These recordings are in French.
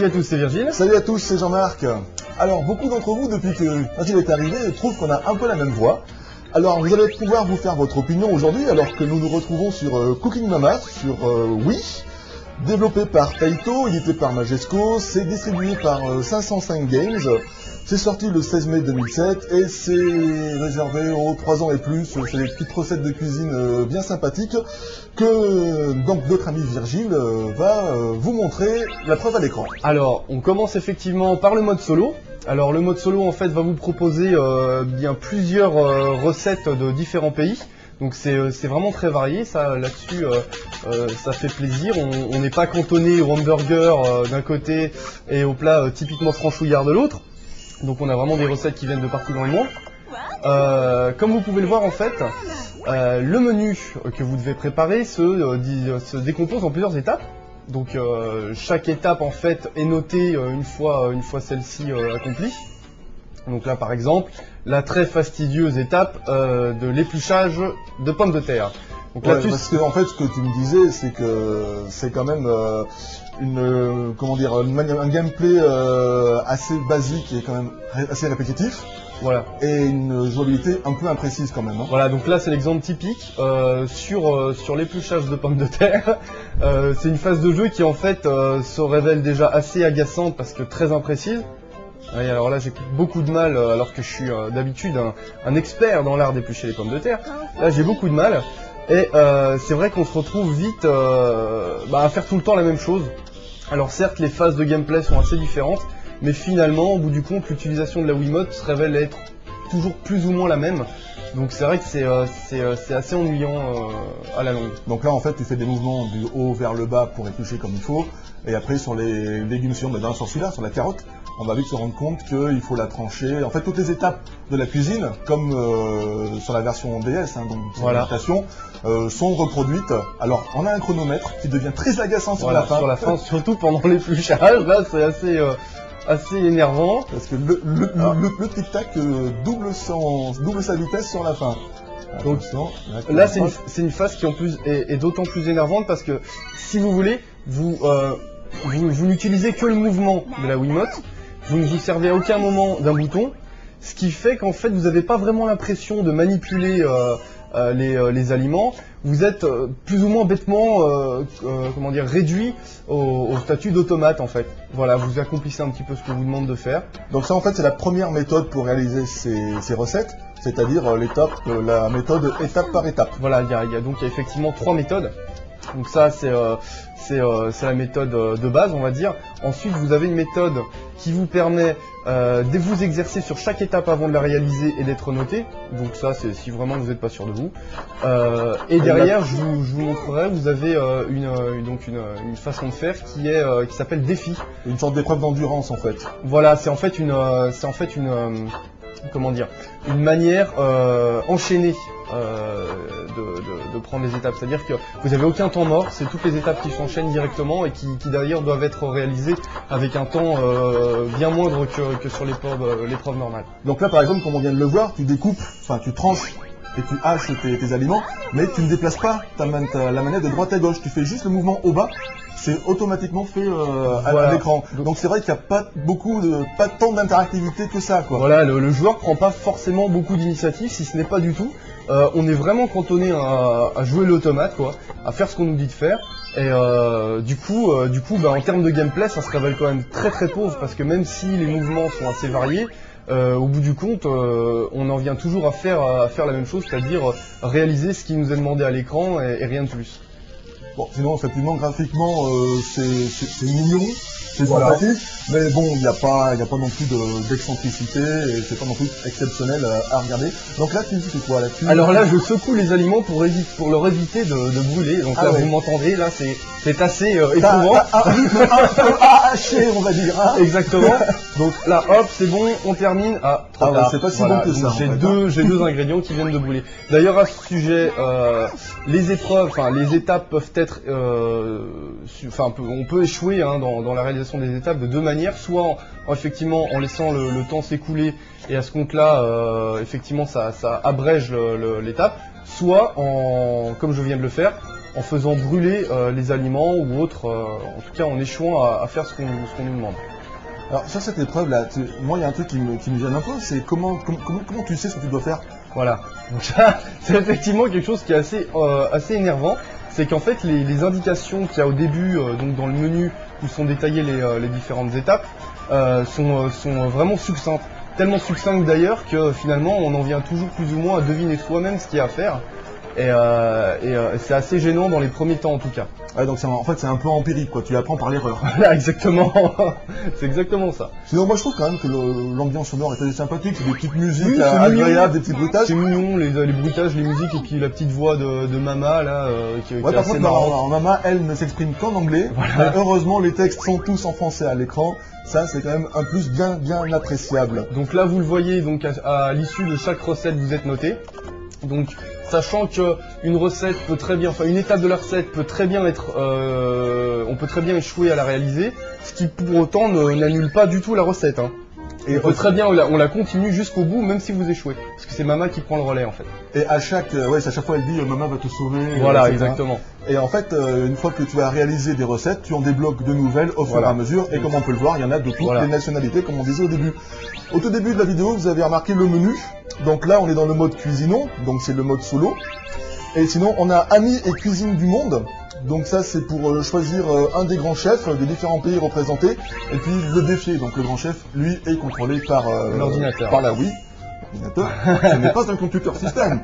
Salut à tous, c'est Virgile. Salut à tous, c'est Jean-Marc. Alors, beaucoup d'entre vous, depuis que Virgile est arrivé, trouvent qu'on a un peu la même voix. Alors, vous allez pouvoir vous faire votre opinion aujourd'hui, alors que nous nous retrouvons sur Cooking Mama, sur Wii, développé par Taito, édité par Majesco, c'est distribué par 505 Games. C'est sorti le 16 mai 2007 et c'est réservé aux 3 ans et plus. C'est des petites recettes de cuisine bien sympathiques que donc notre ami Virgile va vous montrer la preuve à l'écran. Alors, on commence effectivement par le mode solo. Alors, le mode solo en fait va vous proposer bien plusieurs recettes de différents pays. Donc c'est vraiment très varié, ça là-dessus ça fait plaisir. On n'est pas cantonné au hamburger d'un côté et au plat typiquement franchouillard de l'autre. Donc on a vraiment des recettes qui viennent de partout dans le monde. Comme vous pouvez le voir en fait, le menu que vous devez préparer se décompose en plusieurs étapes. Donc chaque étape en fait est notée une fois celle-ci accomplie. Donc là par exemple, la très fastidieuse étape de l'épluchage de pommes de terre. Donc là, parce que en fait ce que tu me disais c'est que c'est quand même un gameplay assez basique et quand même assez répétitif. Voilà. Et une jouabilité un peu imprécise quand même. Hein. Voilà, donc là c'est l'exemple typique sur l'épluchage de pommes de terre. C'est une phase de jeu qui en fait se révèle déjà assez agaçante parce que très imprécise. Et alors là j'ai beaucoup de mal, alors que je suis d'habitude un expert dans l'art d'éplucher les pommes de terre. Là j'ai beaucoup de mal. Et c'est vrai qu'on se retrouve vite à faire tout le temps la même chose. Alors certes les phases de gameplay sont assez différentes, mais finalement au bout du compte l'utilisation de la Wiimote se révèle être toujours plus ou moins la même. Donc c'est vrai que c'est assez ennuyant à la longue. Donc là en fait tu fais des mouvements du haut vers le bas pour éplucher comme il faut. Et après sur les légumes suivants, sur celui-là, sur la carotte, on va vite se rendre compte qu'il faut la trancher. En fait toutes les étapes de la cuisine, comme sur la version DS, donc voilà, sont reproduites. Alors on a un chronomètre qui devient très agaçant sur la fin. Sur la fin, surtout pendant l'épluchage, là c'est assez énervant. Parce que le tic-tac double sa vitesse sur la fin. Donc là c'est une phase qui en plus est d'autant plus énervante parce que si vous voulez, vous n'utilisez que le mouvement de la Wiimote, vous ne vous servez à aucun moment d'un bouton, ce qui fait qu'en fait vous n'avez pas vraiment l'impression de manipuler les aliments. Vous êtes plus ou moins bêtement réduit au statut d'automate en fait. Voilà, vous accomplissez un petit peu ce que vous demande de faire. Donc ça en fait c'est la première méthode pour réaliser ces recettes, c'est-à-dire la méthode étape par étape. Voilà, il y a effectivement 3 méthodes. Donc ça c'est la méthode de base on va dire. Ensuite vous avez une méthode qui vous permet de vous exercer sur chaque étape avant de la réaliser et d'être noté. Donc ça c'est si vraiment vous n'êtes pas sûr de vous. Et derrière je vous montrerai, vous avez une façon de faire qui s'appelle défi. Une sorte d'épreuve d'endurance en fait. Voilà, c'est en fait une manière enchaînée de prendre les étapes. C'est-à-dire que vous n'avez aucun temps mort, c'est toutes les étapes qui s'enchaînent directement et qui d'ailleurs doivent être réalisées avec un temps bien moindre que sur l'épreuve normale. Donc là par exemple, comme on vient de le voir, tu découpes, tu tranches et tu haches tes aliments, mais tu ne déplaces pas la manette de droite à gauche, tu fais juste le mouvement au bas. C'est automatiquement fait à l'écran. Donc c'est vrai qu'il n'y a pas tant d'interactivité que ça, quoi. Voilà, le joueur prend pas forcément beaucoup d'initiative, si ce n'est pas du tout. On est vraiment cantonné à jouer l'automate, quoi, à faire ce qu'on nous dit de faire. Et du coup, en termes de gameplay, ça se révèle quand même très très pauvre parce que même si les mouvements sont assez variés, au bout du compte, on en vient toujours à faire la même chose, c'est-à-dire réaliser ce qui nous est demandé à l'écran et rien de plus. Bon, sinon, effectivement, graphiquement, c'est mignon, c'est sympathique, mais bon, il n'y a pas non plus d'excentricité et c'est pas non plus exceptionnel à regarder. Donc là, tu fais quoi là? Alors là, je secoue les aliments pour leur éviter de brûler. Donc là, vous m'entendrez, là, c'est assez éprouvant. Haché, on va dire. Hein. Exactement. Donc là, hop, c'est bon, on termine. C'est pas si bon que ça. J'ai deux ingrédients qui viennent de brûler. D'ailleurs, à ce sujet, les étapes peuvent être, on peut échouer dans la réalisation des étapes de deux manières, soit effectivement en laissant le temps s'écouler et à ce compte-là, effectivement, ça abrège l'étape, soit comme je viens de le faire, en faisant brûler les aliments ou autres, en tout cas en échouant à faire ce qu'on nous demande. Alors sur cette épreuve là, moi il y a un truc qui me gêne un peu, c'est comment tu sais ce que tu dois faire? Voilà, donc ça c'est effectivement quelque chose qui est assez énervant, c'est qu'en fait les indications qu'il y a au début, donc dans le menu où sont détaillées les différentes étapes, sont vraiment succinctes. Tellement succinctes d'ailleurs que finalement on en vient toujours plus ou moins à deviner soi-même ce qu'il y a à faire. Et c'est assez gênant dans les premiers temps en tout cas. Ouais, donc en fait c'est un peu empirique quoi, tu apprends par l'erreur. Voilà, exactement, c'est exactement ça. Sinon moi je trouve quand même que l'ambiance sonore est assez sympathique, c'est des petites musiques agréables, des petits bruitages. C'est mignon, les bruitages, les musiques et puis la petite voix de Mama là qui est par assez contre, marrante. Mama elle ne s'exprime qu'en anglais, Voilà. mais heureusement les textes sont tous en français à l'écran. Ça, c'est quand même un plus bien appréciable. Donc là, vous le voyez, donc à l'issue de chaque recette, vous êtes noté. Donc, sachant que une recette peut très bien, enfin une étape de la recette peut très bien être, on peut très bien échouer à la réaliser, ce qui pour autant n'annule pas du tout la recette. Hein. Et on peut très bien, on la continue jusqu'au bout, même si vous échouez, parce que c'est Mama qui prend le relais en fait. Et à chaque fois, elle dit Mama va te sauver. Voilà, etc. exactement. Et en fait, une fois que tu as réalisé des recettes, tu en débloques de nouvelles au fur et à mesure. Et comme on peut le voir, il y en a de toutes les nationalités, comme on disait au début. Au tout début de la vidéo, vous avez remarqué le menu. Donc là, on est dans le mode cuisinons, donc c'est le mode solo. Et sinon, on a Amis et cuisine du monde. Donc ça, c'est pour choisir un des grands chefs des différents pays représentés. Et puis le défier. Donc le grand chef, lui, est contrôlé par l'ordinateur. Par la Wii. L'ordinateur. Ce n'est pas un computer system.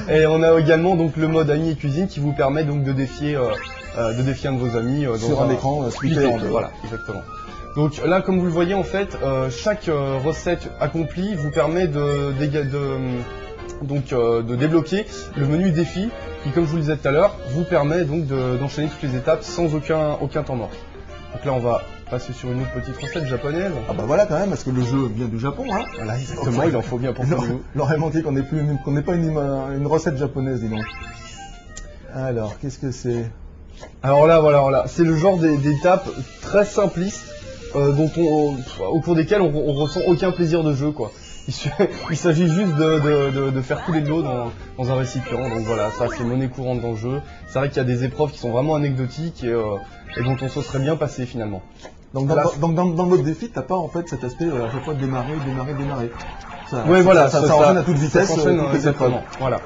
Et on a également donc le mode amis et cuisine qui vous permet donc de défier un de vos amis sur un écran splitté en deux. Voilà, exactement. Donc là, comme vous le voyez en fait, chaque recette accomplie vous permet de débloquer le menu défi qui, comme je vous le disais tout à l'heure, vous permet donc d'enchaîner toutes les étapes sans aucun temps mort. Donc là, on va passer sur une autre petite recette japonaise. Ah bah voilà quand même, parce que le jeu vient du Japon, hein. Voilà, exactement, il en faut bien pour nous. Il aurait manqué qu'on n'ait pas une recette japonaise, dis donc. Alors, qu'est-ce que c'est? Alors là, voilà, c'est le genre d'étapes très simplistes au cours desquelles on ressent aucun plaisir de jeu, quoi. Il s'agit juste de faire couler de l'eau dans un récipient, donc voilà, ça c'est monnaie courante dans le jeu. C'est vrai qu'il y a des épreuves qui sont vraiment anecdotiques et dont on se serait bien passé finalement. Donc dans le mode défi, t'as pas en fait cet aspect à chaque fois de démarrer. Ouais, voilà, ça enchaîne à toute vitesse. Ça enchaîne, exactement. Voilà.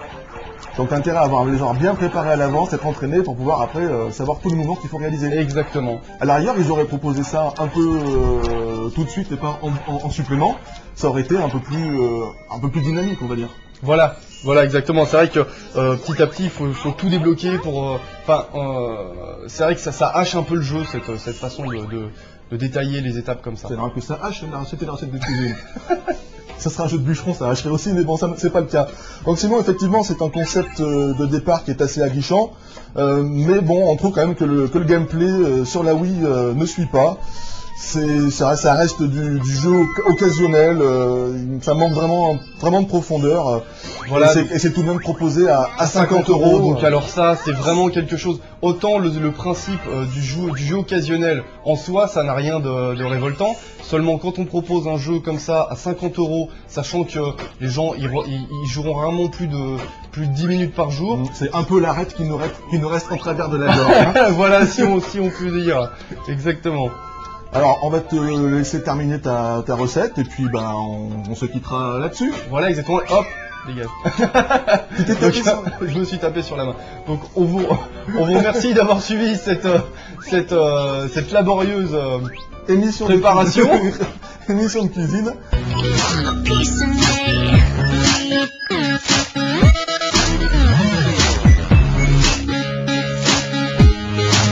Donc t'as intérêt à avoir les gens bien préparés à l'avance, être entraîné pour pouvoir après savoir tous les mouvements qu'il faut réaliser. Exactement. À l'arrière, ils auraient proposé ça un peu tout de suite et pas en supplément. Ça aurait été un peu plus dynamique, on va dire. Voilà, exactement. C'est vrai que petit à petit, il faut tout débloquer pour. C'est vrai que ça hache un peu le jeu cette façon de détailler les étapes comme ça. C'est vrai que ça hache, c'était la recette de cuisine. Ça sera un jeu de bûcheron, ça hacherait aussi, mais bon, ça c'est pas le cas. Donc sinon, effectivement, c'est un concept de départ qui est assez aguichant, mais bon, on trouve quand même que le gameplay sur la Wii ne suit pas. Ça reste du jeu occasionnel, ça manque vraiment de profondeur. Voilà. Et c'est tout de même proposé à 50 €. Donc alors ça, c'est vraiment quelque chose. Autant le principe du jeu occasionnel en soi, ça n'a rien de révoltant. Seulement quand on propose un jeu comme ça à 50 €, sachant que les gens ils joueront rarement plus de 10 minutes par jour. C'est un peu l'arête qui nous reste en travers de la gorge. Hein. Voilà, si on peut dire. Exactement. Alors, on va te laisser terminer ta recette et puis ben on se quittera là-dessus. Voilà, exactement. Hop, dégage. Je me suis tapé sur la main. Donc on vous remercie d'avoir suivi cette laborieuse émission préparation. Émission de cuisine.